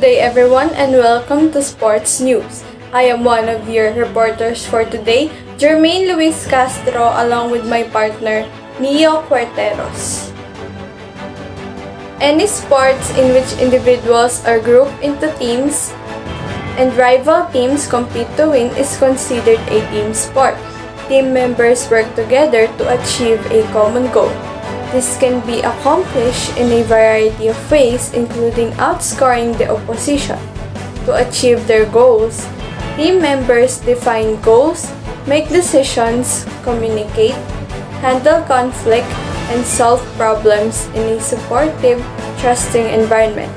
day everyone and welcome to Sports News. I am one of your reporters for today, Jermaine Louise Castro, along with my partner, Cuarteros. Any sports in which individuals are grouped into teams and rival teams compete to win is considered a team sport. Team members work together to achieve a common goal. This can be accomplished in a variety of ways, including outscoring the opposition. To achieve their goals, team members define goals, make decisions, communicate, handle conflict, and solve problems in a supportive, trusting environment.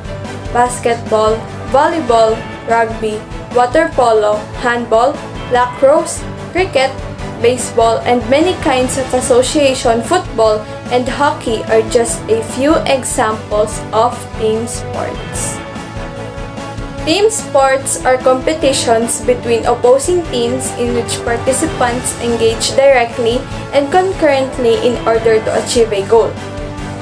Basketball, volleyball, rugby, water polo, handball, lacrosse, cricket, baseball, and many kinds of association football and hockey are just a few examples of team sports. Team sports are competitions between opposing teams in which participants engage directly and concurrently in order to achieve a goal.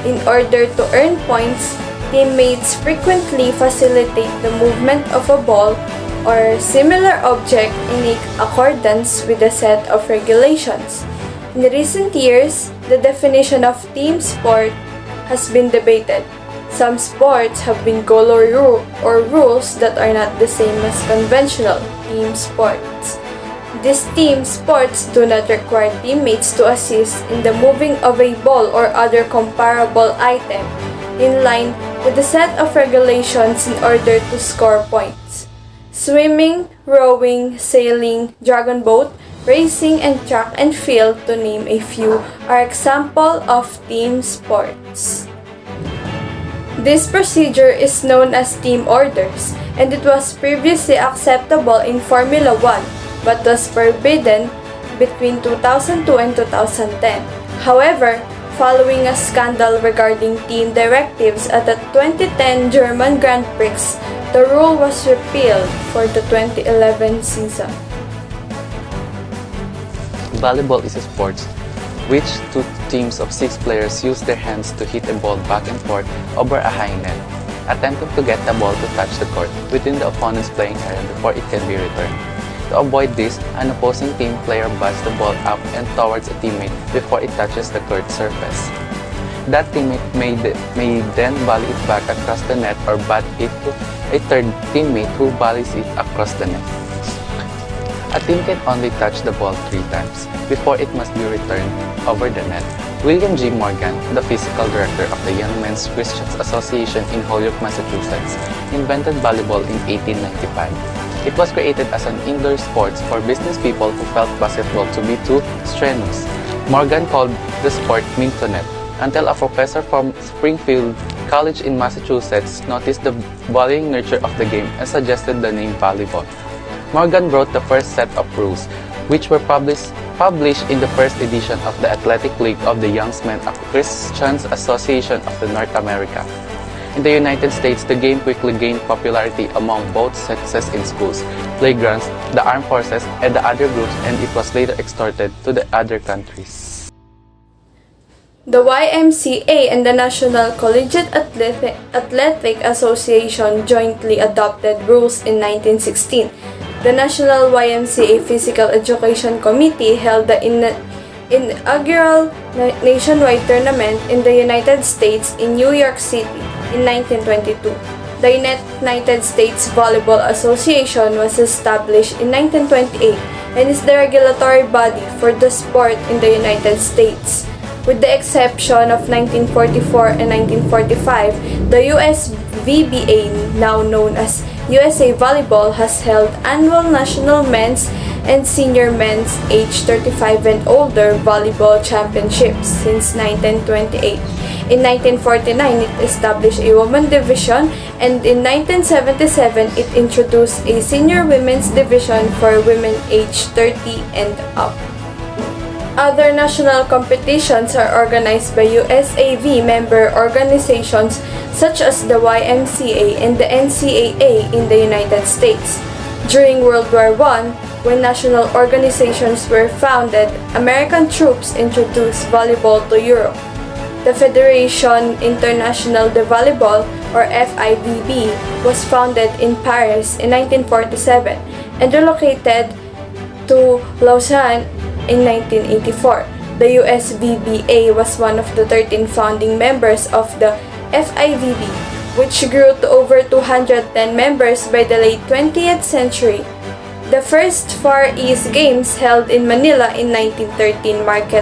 In order to earn points, teammates frequently facilitate the movement of a ball or similar object in accordance with a set of regulations. In recent years, the definition of team sport has been debated. Some sports have been goal or rules that are not the same as conventional team sports. These team sports do not require teammates to assist in the moving of a ball or other comparable item in line with the set of regulations in order to score points. Swimming, rowing, sailing, dragon boat, racing, and track and field, to name a few, are examples of team sports. This procedure is known as team orders, and it was previously acceptable in Formula 1 but was forbidden between 2002 and 2010. However, following a scandal regarding team directives at the 2010 German Grand Prix, the rule was repealed for the 2011 season. Volleyball is a sport which two teams of 6 players use their hands to hit a ball back and forth over a high net, attempting to get the ball to touch the court within the opponent's playing area before it can be returned. To avoid this, an opposing team player bats the ball up and towards a teammate before it touches the court surface. That teammate may then volley it back across the net or bat it to a third teammate who volleys it across the net. A team can only touch the ball 3 times before it must be returned over the net. William G. Morgan, the physical director of the Young Men's Christian Association in Holyoke, Massachusetts, invented volleyball in 1895. It was created as an indoor sport for business people who felt basketball to be too strenuous. Morgan called the sport mintonet until a professor from Springfield College in Massachusetts noticed the volleying nature of the game and suggested the name volleyball. Morgan wrote the first set of rules, which were published in the first edition of the Athletic League of the Young Men's Christian Association of North America. In the United States, the game quickly gained popularity among both sexes in schools, playgrounds, the armed forces, and the other groups, and it was later exported to the other countries. The YMCA and the National Collegiate Athletic Association jointly adopted rules in 1916. The National YMCA Physical Education Committee held the inaugural nationwide tournament in the United States in New York City in 1922. The United States Volleyball Association was established in 1928 and is the regulatory body for the sport in the United States. With the exception of 1944 and 1945, the USVBA, now known as USA Volleyball, has held annual national men's and senior men's age 35 and older volleyball championships since 1928. In 1949, it established a women's division, and in 1977, it introduced a senior women's division for women aged 30 and up. Other national competitions are organized by USAV member organizations such as the YMCA and the NCAA in the United States. During World War I, when national organizations were founded, American troops introduced volleyball to Europe. The Federation Internationale de Volleyball, or FIVB, was founded in Paris in 1947 and relocated to Lausanne in 1984. The USVBA was one of the 13 founding members of the FIVB, which grew to over 210 members by the late 20th century. The first Far East Games held in Manila in 1913 marked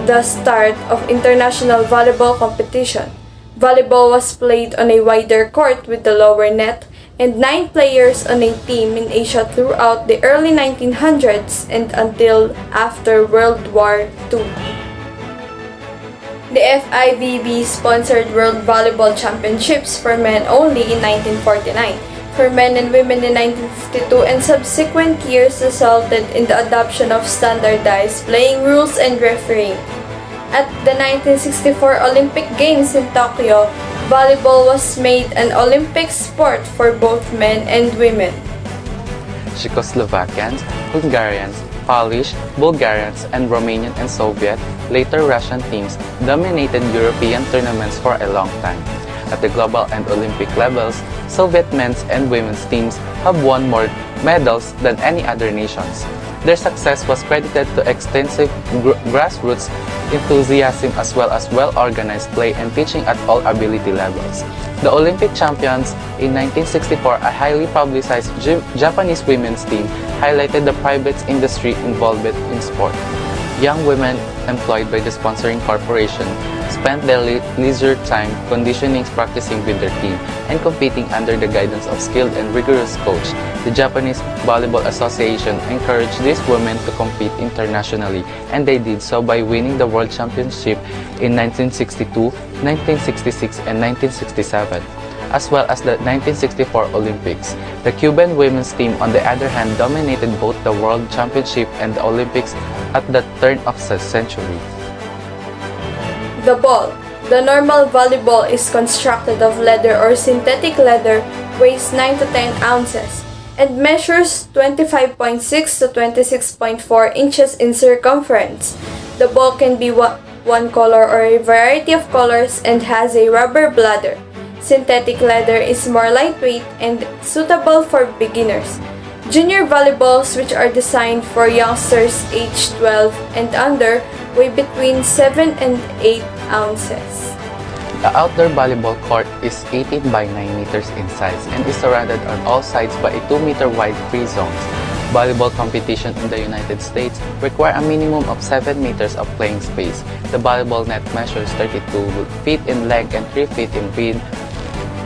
the start of international volleyball competition. Volleyball was played on a wider court with the lower net and 9 players on a team in Asia throughout the early 1900s and until after World War II. The FIVB sponsored World Volleyball Championships for men only in 1949. For men and women in 1952 and subsequent years resulted in the adoption of standardized playing rules and refereeing. At the 1964 Olympic Games in Tokyo, volleyball was made an Olympic sport for both men and women. Czechoslovakians, Hungarians, Polish, Bulgarians, and Romanian and Soviet, later Russian teams dominated European tournaments for a long time. At the global and Olympic levels, Soviet men's and women's teams have won more medals than any other nations. Their success was credited to extensive grassroots enthusiasm as well as well-organized play and teaching at all ability levels. The Olympic champions in 1964, a highly publicized Japanese women's team, highlighted the private industry involvement in sport. Young women employed by the sponsoring corporation spent their leisure time conditioning, practicing with their team, and competing under the guidance of skilled and rigorous coach. The Japanese Volleyball Association encouraged these women to compete internationally, and they did so by winning the World Championship in 1962, 1966, and 1967, as well as the 1964 Olympics. The Cuban women's team, on the other hand, dominated both the World Championship and the Olympics at the turn of the century. The ball. The normal volleyball is constructed of leather or synthetic leather, weighs 9 to 10 ounces, and measures 25.6 to 26.4 inches in circumference. The ball can be one color or a variety of colors and has a rubber bladder. Synthetic leather is more lightweight and suitable for beginners. Junior volleyballs, which are designed for youngsters aged 12 and under, weigh between 7 and 8 ounces. The outdoor volleyball court is 18 by 9 meters in size and is surrounded on all sides by a 2-meter wide free zones. Volleyball competition in the United States require a minimum of 7 meters of playing space. The volleyball net measures 32 feet in length and 3 feet in width,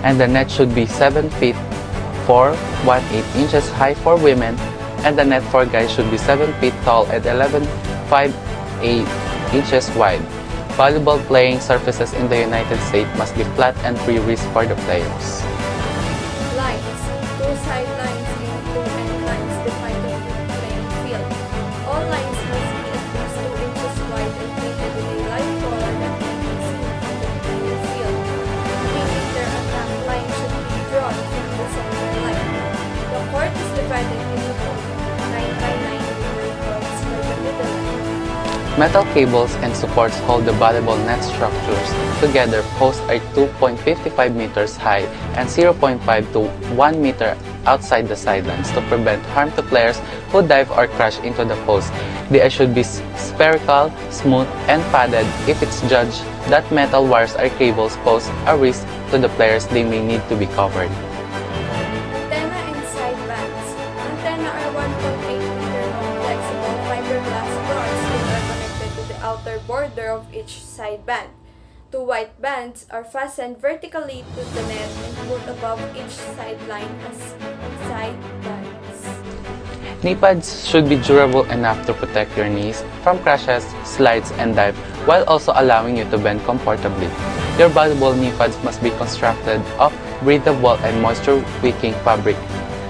and the net should be 7 feet 4.18 inches high for women, and the net for guys should be 7 feet tall and 11.58 inches wide. Volleyball playing surfaces in the United States must be flat and free wrist for the players. Lines. 2 sidelines and 2 end lines define the playing field. All lines must be at least 2 inches wide and painted in a light color that can be seen from the playing field. 3-meter attack line should be drawn from the center line. The court is divided into 9 by 9 meter courts by the middle line. Metal cables and supports hold the volleyball net structures together. Posts are 2.55 meters high and 0.5 to 1 meter outside the sidelines to prevent harm to players who dive or crash into the post. They should be spherical, smooth, and padded. If it's judged that metal wires or cables pose a risk to the players, they may need to be covered. Antenna and side bands. Antenna are 1.8 meter long flexible fiberglass rods that are connected to the outer border of each side band. 2 white bands are fastened vertically to the net and put above each sideline as side bands. Knee pads should be durable enough to protect your knees from crashes, slides, and dive, while also allowing you to bend comfortably. Your volleyball knee pads must be constructed of breathable and moisture-wicking fabric.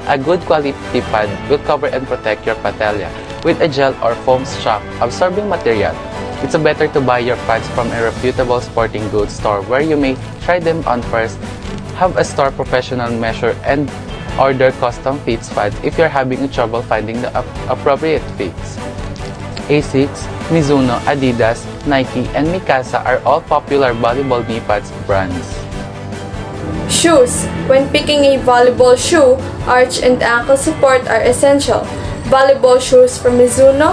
A good quality pad will cover and protect your patella with a gel or foam shock-absorbing material. It's better to buy your pads from a reputable sporting goods store where you may try them on first, have a store professional measure, and order custom fits pads if you're having trouble finding the appropriate fits. Asics, Mizuno, Adidas, Nike, and Mikasa are all popular volleyball knee pads brands. Shoes. When picking a volleyball shoe, arch and ankle support are essential. Volleyball shoes from Mizuno,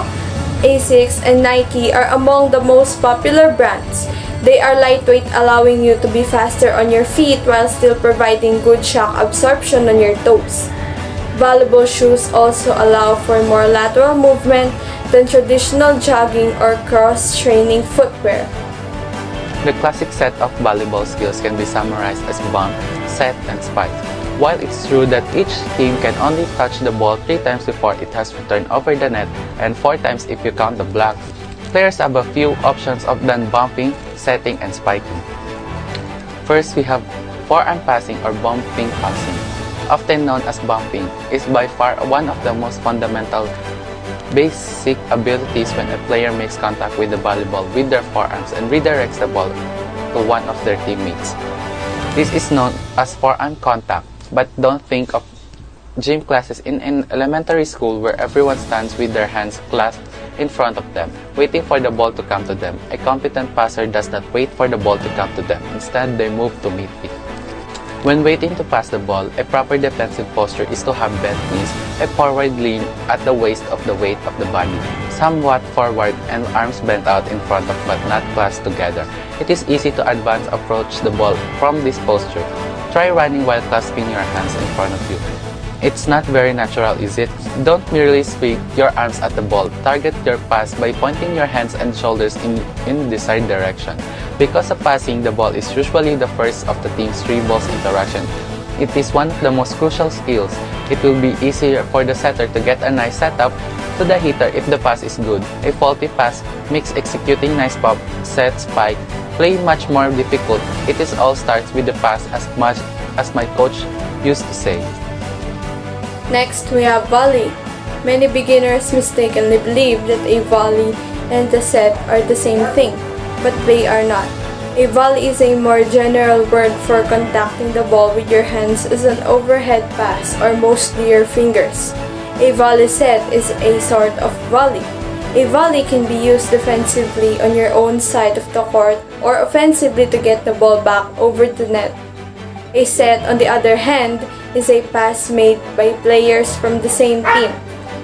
Asics, and Nike are among the most popular brands. They are lightweight, allowing you to be faster on your feet while still providing good shock absorption on your toes. Volleyball shoes also allow for more lateral movement than traditional jogging or cross-training footwear. The classic set of volleyball skills can be summarized as bump, set, and spike. While it's true that each team can only touch the ball 3 times before it has returned over the net and 4 times if you count the block, players have a few options of than bumping, setting, and spiking. First, we have forearm passing or bumping passing. Often known as bumping, is by far one of the most fundamental basic abilities when a player makes contact with the volleyball with their forearms and redirects the ball to one of their teammates. This is known as forearm contact, but don't think of gym classes in an elementary school where everyone stands with their hands clasped in front of them, waiting for the ball to come to them. A competent passer does not wait for the ball to come to them. Instead, they move to meet it. When waiting to pass the ball, a proper defensive posture is to have bent knees, a forward lean at the waist of the weight of the body, somewhat forward and arms bent out in front of but not clasped together. It is easy to advance approach the ball from this posture. Try running while clasping your hands in front of you. It's not very natural, is it? Don't merely swing your arms at the ball. Target your pass by pointing your hands and shoulders in the desired direction. Because of passing, the ball is usually the first of the team's 3 balls interaction. It is one of the most crucial skills. It will be easier for the setter to get a nice setup to the hitter if the pass is good. A faulty pass makes executing nice pop, set, spike, play much more difficult. It is all starts with the pass, as much as my coach used to say. Next, we have volley. Many beginners mistakenly believe that a volley and a set are the same thing, but they are not. A volley is a more general word for contacting the ball with your hands as an overhead pass or mostly your fingers. A volley set is a sort of volley. A volley can be used defensively on your own side of the court or offensively to get the ball back over the net. A set, on the other hand, is a pass made by players from the same team.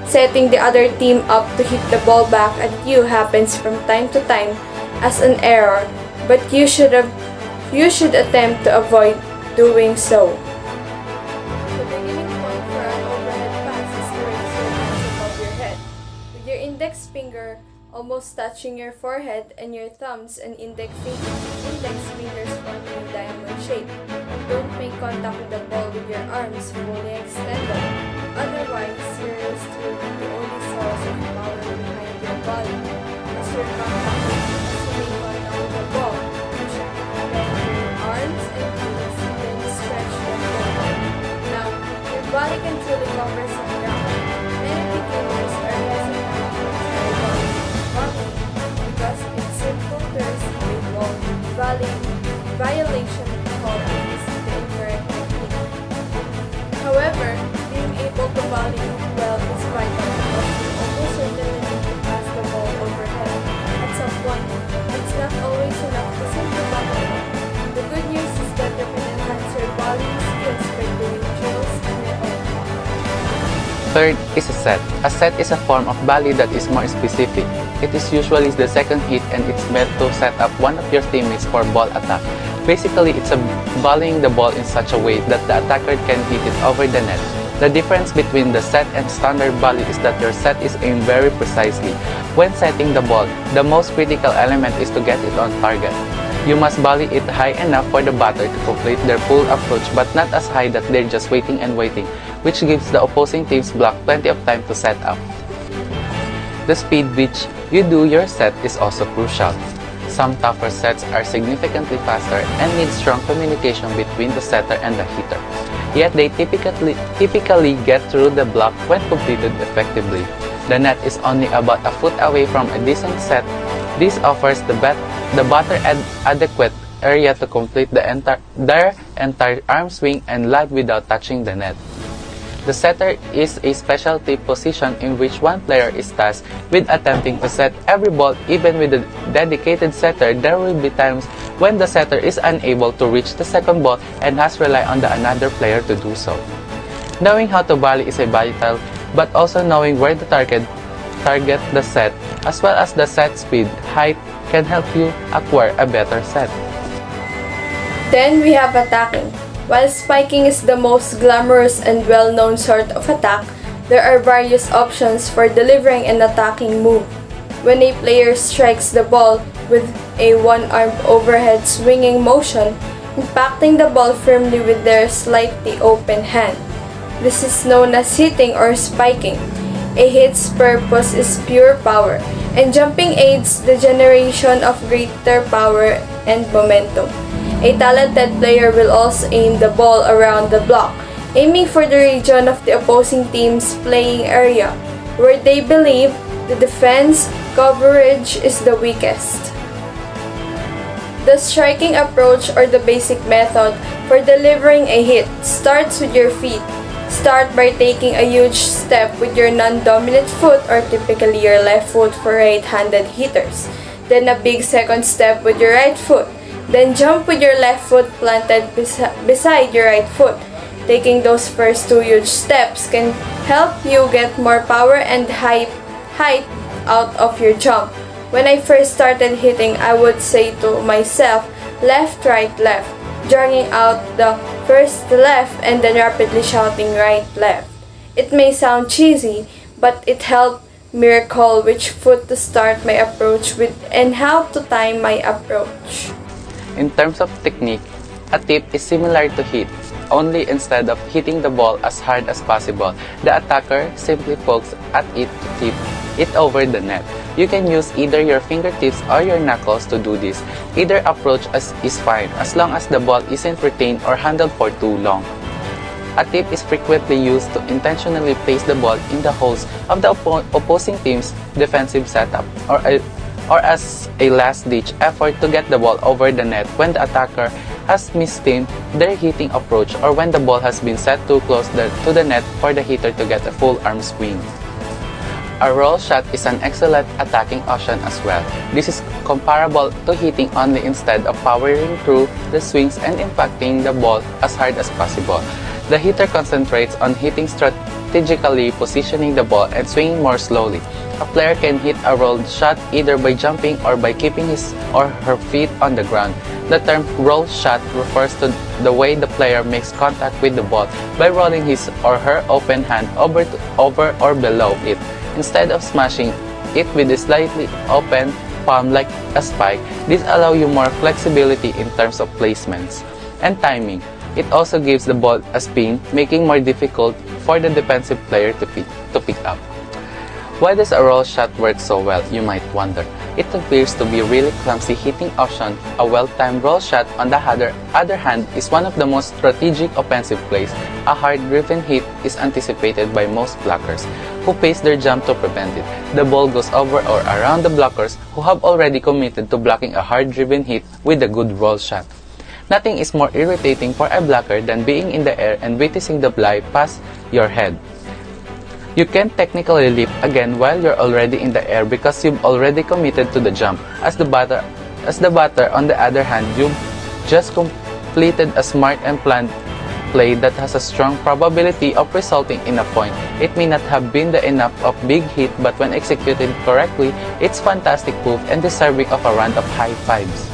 Setting the other team up to hit the ball back at you happens from time to time as an error, but you should attempt to avoid doing so. The beginning point for an overhead pass is to raise your hands above your head, with your index finger almost touching your forehead and your thumbs and index fingers forming a diamond shape. Don't make contact with the ball with your arms fully extended, otherwise your wrist will be the only source of power behind your body. As you make contact with the ball, you should bend your arms and knees and then stretch them forward. Now, your body can truly cover some ground. Many beginners are hesitant to try volley because it's simple to receive a volley violation called the incorrect technique. However, being able to volley well is vital because you almost certainly need to pass the ball overhead at some point. It's not always enough to simply volley. The good news is that you can enhance your volleying skills by doing drills on your own. Third is a set. A set is a form of volley that is more specific. It is usually the second hit and it's meant to set up one of your teammates for ball attack. Basically, it's a volleying the ball in such a way that the attacker can hit it over the net. The difference between the set and standard volley is that your set is aimed very precisely. When setting the ball, the most critical element is to get it on target. You must volley it high enough for the batter to complete their full approach but not as high that they're just waiting and waiting, which gives the opposing team's block plenty of time to set up. The speed which you do your set is also crucial. Some tougher sets are significantly faster and need strong communication between the setter and the hitter. Yet they typically get through the block when completed effectively. The net is only about a foot away from a decent set. This offers the batter adequate area to complete their entire arm swing and land without touching the net. The setter is a specialty position in which one player is tasked with attempting to set every ball. Even with a dedicated setter, there will be times when the setter is unable to reach the second ball and has to rely on the another player to do so. Knowing how to volley is a vital, but also knowing where to target the set, as well as the set speed, height, can help you acquire a better set. Then we have attacking. While spiking is the most glamorous and well-known sort of attack, there are various options for delivering an attacking move. When a player strikes the ball with a one-armed overhead swinging motion, impacting the ball firmly with their slightly open hand. This is known as hitting or spiking. A hit's purpose is pure power, and jumping aids the generation of greater power and momentum. A talented player will also aim the ball around the block, aiming for the region of the opposing team's playing area, where they believe the defense coverage is the weakest. The striking approach, or the basic method for delivering a hit, starts with your feet. Start by taking a huge step with your non-dominant foot, or typically your left foot for right-handed hitters. Then a big second step with your right foot. Then jump with your left foot planted beside your right foot. Taking those first two huge steps can help you get more power and height out of your jump. When I first started hitting, I would say to myself, left, right, left, dragging out the first left and then rapidly shouting right, left. It may sound cheesy, but it helped me recall which foot to start my approach with and how to time my approach. In terms of technique, a tip is similar to hit, only instead of hitting the ball as hard as possible, the attacker simply pokes at it to tip it over the net. You can use either your fingertips or your knuckles to do this. Either approach is fine, as long as the ball isn't retained or handled for too long. A tip is frequently used to intentionally place the ball in the holes of the opposing team's defensive setup, or as a last-ditch effort to get the ball over the net when the attacker has mistimed their hitting approach, or when the ball has been set too close to the net for the hitter to get a full arm swing. A roll shot is an excellent attacking option as well. This is comparable to hitting, only instead of powering through the swings and impacting the ball as hard as possible, the hitter concentrates on hitting strategically, positioning the ball and swinging more slowly. A player can hit a rolled shot either by jumping or by keeping his or her feet on the ground. The term roll shot refers to the way the player makes contact with the ball by rolling his or her open hand over or below it, instead of smashing it with a slightly open palm like a spike. This allows you more flexibility in terms of placements and timing. It also gives the ball a spin, making it more difficult for the defensive player to pick up. Why does a roll shot work so well, you might wonder? It appears to be a really clumsy hitting option. A well-timed roll shot, on the other hand, is one of the most strategic offensive plays. A hard-driven hit is anticipated by most blockers, who pace their jump to prevent it. The ball goes over or around the blockers, who have already committed to blocking a hard-driven hit with a good roll shot. Nothing is more irritating for a blocker than being in the air and witnessing the fly past your head. You can't technically leap again while you're already in the air because you've already committed to the jump. As the batter, on the other hand, you've just completed a smart and planned play that has a strong probability of resulting in a point. It may not have been the enough of big hit, but when executed correctly, it's fantastic move and deserving of a round of high fives.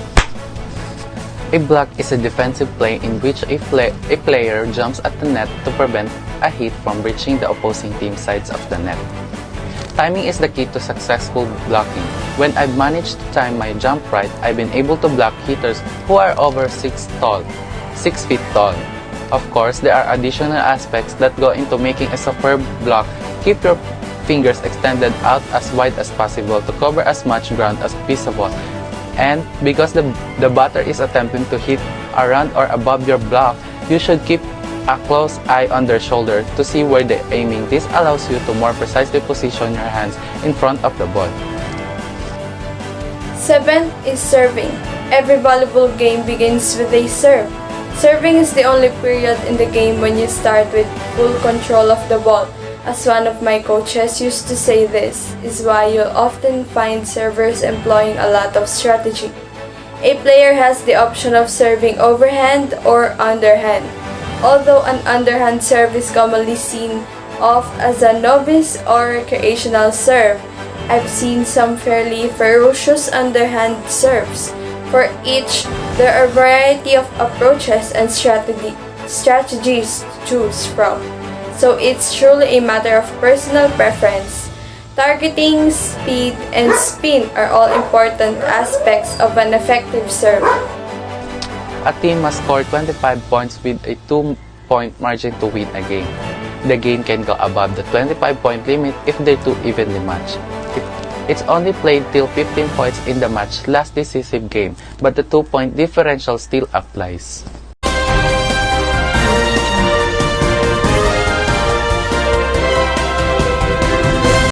A block is a defensive play in which a player jumps at the net to prevent a hit from reaching the opposing team's sides of the net. Timing is the key to successful blocking. When I've managed to time my jump right, I've been able to block hitters who are over 6 feet tall. Of course, there are additional aspects that go into making a superb block. Keep your fingers extended out as wide as possible to cover as much ground as feasible. And because the batter is attempting to hit around or above your block, you should keep a close eye on their shoulder to see where they're aiming. This allows you to more precisely position your hands in front of the ball. 7 is serving. Every volleyball game begins with a serve. Serving is the only period in the game when you start with full control of the ball. As one of my coaches used to say, this is why you'll often find servers employing a lot of strategy. A player has the option of serving overhand or underhand. Although an underhand serve is commonly seen of as a novice or recreational serve, I've seen some fairly ferocious underhand serves. For each, there are a variety of approaches and strategies to choose from. So it's truly a matter of personal preference. Targeting, speed, and spin are all important aspects of an effective serve. A team must score 25 points with a 2-point margin to win a game. The game can go above the 25-point limit if they're too evenly matched. It's only played till 15 points in the match last decisive game, but the 2-point differential still applies.